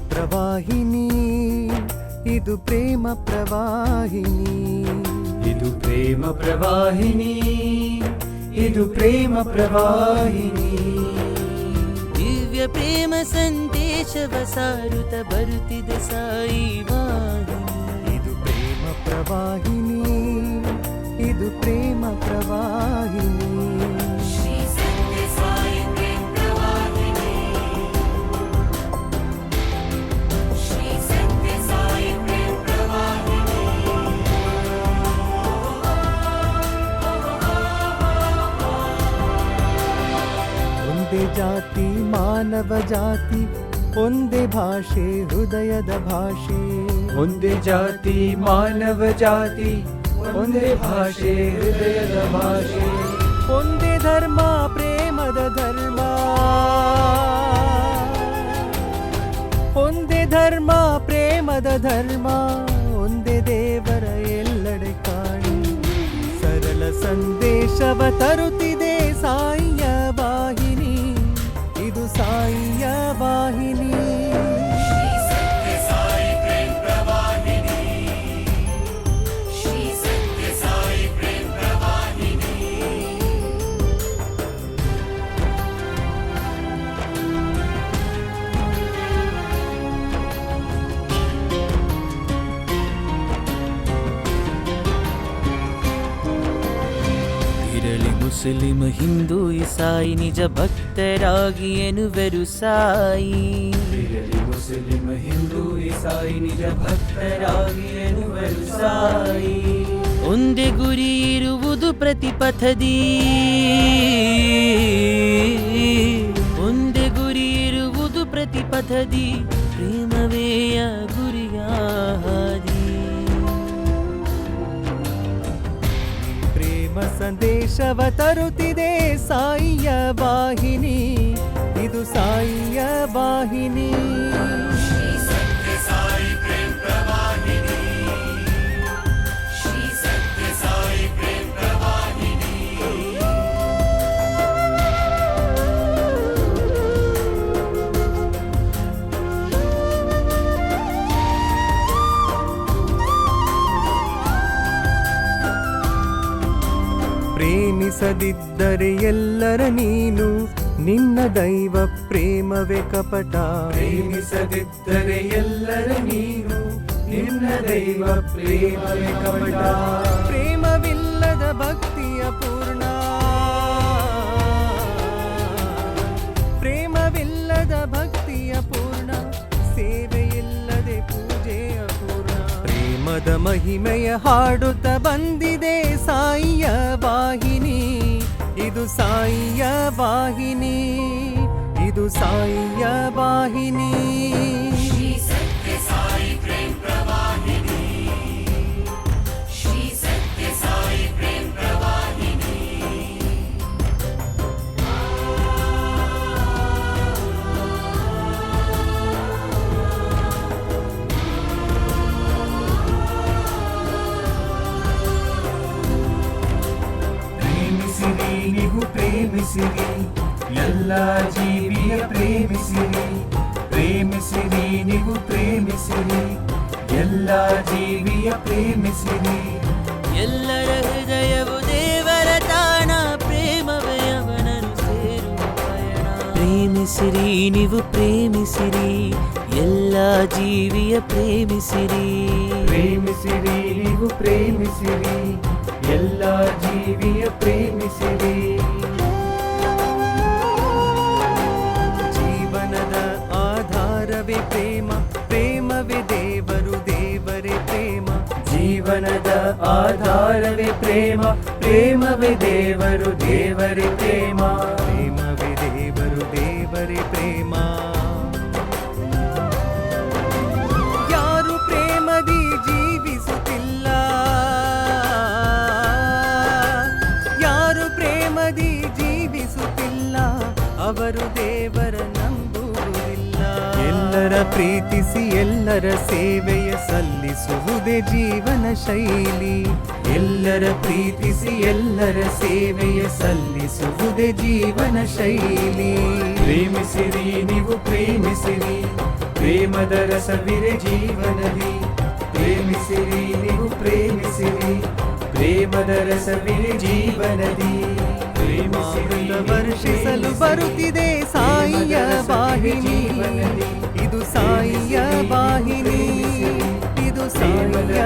ಪ್ರವಾಹಿನಿ ಇದು ಪ್ರೇಮ ಪ್ರವಾಹಿನಿ ಇದು ಪ್ರೇಮ ಪ್ರವಾಹಿನಿ ಇದು ಪ್ರೇಮ ಪ್ರವಾಹಿನಿ ದಿವ್ಯ ಪ್ರೇಮ ಸಂದೇಶವ ಸಾರುತ್ತ ಬರುತ್ತಿದೆ ಸಾಯಿ ವಾಹಿನಿ ಇದು ಪ್ರೇಮ ಪ್ರವಾಹಿನಿ ಇದು ಪ್ರೇಮ ಪ್ರವಾಹಿನಿ ಒಂದೇ ಜಾತಿ ಮಾನವ ಜಾತಿ ಒಂದೇ ಭಾಷೆ ಹೃದಯದ ಭಾಷೆ ಒಂದೇ ಜಾತಿ ಮಾನವ ಜಾತಿ ಒಂದೇ ಭಾಷೆ ಹೃದಯದ ಭಾಷೆ ಒಂದೇ ಧರ್ಮ ಪ್ರೇಮದ ಧರ್ಮ ಒಂದೇ ಧರ್ಮ ಪ್ರೇಮದ ಧರ್ಮ ಒಂದೇ ದೇವರ ಎಲ್ಲೆಡೆ ಕಾಣಿ ಸರಳ ಸಂದೇಶವ ತರುತ್ತಿದೆ ಸಾಯಿಯ ವಾಹಿನಿ ಇದು ಸಾಯಿಯ ವಾಹಿನಿ ಮುಸ್ಲಿಂ ಹಿಂದೂ ಇಸಾಯಿ ನಿಜ ಭಕ್ತರಾಗಿ ಎನ್ನುವರು ಸಾಯಿ ಮುಸ್ಲಿಂ ಹಿಂದೂ ಇಸಾಯಿ ನಿಜ ಭಕ್ತರಾಗಿ ಎನ್ನುವರು ಸಾಯಿ ಒಂದೇ ಗುರಿ ಇರುವುದು ಪ್ರತಿಪಥದಿ ಒಂದೇ ಗುರಿ ಇರುವುದು ಪ್ರತಿಪಥದಿ ಪ್ರೇಮವೇಯ ಗುರಿಯ ಹಾದಿ ಸಂದೇಶವ ತರುತ್ತಿದೆ ಸಾಯಿಯ ವಾಹಿನಿ ಇದು ಸಾಯಿಯ ವಾಹಿನಿ ಪ್ರೇಮಿಸದಿದ್ದರೆ ಎಲ್ಲರ ನೀನು ನಿನ್ನ ದೈವ ಪ್ರೇಮವೇ ಕಪಟ ಪ್ರೇಮಿಸದಿದ್ದರೆ ಎಲ್ಲರ ನೀನು ನಿನ್ನ ದೈವ ಪ್ರೇಮವೇ ಕಪಟ ಪ್ರೇಮವಿಲ್ಲದ ಭಕ್ತಿಯ ಪೂರ್ಣ ಪ್ರೇಮವಿಲ್ಲದ ಭಕ್ತಿಯ ಪೂರ್ಣ ಸೇವೆಯಿಲ್ಲದೆ ಪೂಜೆಯ ಪೂರ್ಣ ಪ್ರೇಮದ ಮಹಿಮೆಯ ಹಾಡುತ್ತ ಬಂದಿದೆ ಸಾಯಿಯ ವಾಹಿನಿ ಇದು ಸಾಯಿಯ ವಾಹಿನಿ ಇದು ಸಾಯಿಯ ವಾಹಿನಿ ನೀವು ಪ್ರೇಮಿಸಿರಿ ಎಲ್ಲ ಜೀವಿಯ ಪ್ರೇಮಿಸಿರಿ ಪ್ರೇಮಿಸಿರಿ ನೀವು ಪ್ರೇಮಿಸಿರಿ ಎಲ್ಲ ಜೀವಿಯ ಪ್ರೇಮಿಸಿರಿ ಎಲ್ಲರ ಹೃದಯವು ದೇವರ ತಾಣ ಪ್ರೇಮವೇ ಅವನನ್ನು ಸೇರುವ ಪಯಣ ಪ್ರೇಮಿಸಿರಿ ನೀವು ಪ್ರೇಮಿಸಿರಿ ಎಲ್ಲ ಜೀವಿಯ ಪ್ರೇಮಿಸಿರಿ ಪ್ರೇಮಿಸಿರಿ ನೀವು ಪ್ರೇಮಿಸಿರಿ ಎಲ್ಲ ಜೀವಿಯ ಪ್ರೇಮಿಸಿರಿ ಜೀವನದ ಆಧಾರವೇ ಪ್ರೇಮ ಪ್ರೇಮವೇ ದೇವರು ದೇವರೇ ಪ್ರೇಮ ಜೀವನದ ಆಧಾರವೇ ಪ್ರೇಮ ಪ್ರೇಮವೇ ದೇವರು ದೇವರೇ ಪ್ರೇಮ ಪ್ರೇಮವೇ ದೇವರು ದೇವರೇ ಪ್ರೇಮ ಯಾರು ಪ್ರೇಮದಿ ಜೀವಿಸುತ್ತಿಲ್ಲ ಅವರು ದೇವರ ನಂಬುವುದಿಲ್ಲ. ಎಲ್ಲರ ಪ್ರೀತಿಸಿ ಎಲ್ಲರ ಸೇವೆಯ ಸಲ್ಲಿಸುವುದೇ ಜೀವನ ಶೈಲಿ. ಎಲ್ಲರ ಪ್ರೀತಿಸಿ ಎಲ್ಲರ ಸೇವೆಯ ಸಲ್ಲಿಸುವುದೇ ಜೀವನ ಶೈಲಿ. ಪ್ರೇಮಿಸಿರಿ ನೀವು ಪ್ರೇಮಿಸಿರಿ, ಪ್ರೇಮದ ರಸವಿರೆ ಜೀವನದಿ. ಪ್ರೇಮಿಸಿರಿ ನೀವು ಪ್ರೇಮಿಸಿರಿ, ಪ್ರೇಮದ ರಸವಿರೆ ಜೀವನದಿ. ಪ್ರೇಮಿಸಿರಿ ವರ್ಷಿಸಲು ಬರುತ್ತಿದೆ ಸಾಯಿಯ ವಾಹಿನಿ. ಇದು ಸಾಯಿಯ ವಾಹಿನಿ, ಇದು ಸಾಯಿಯ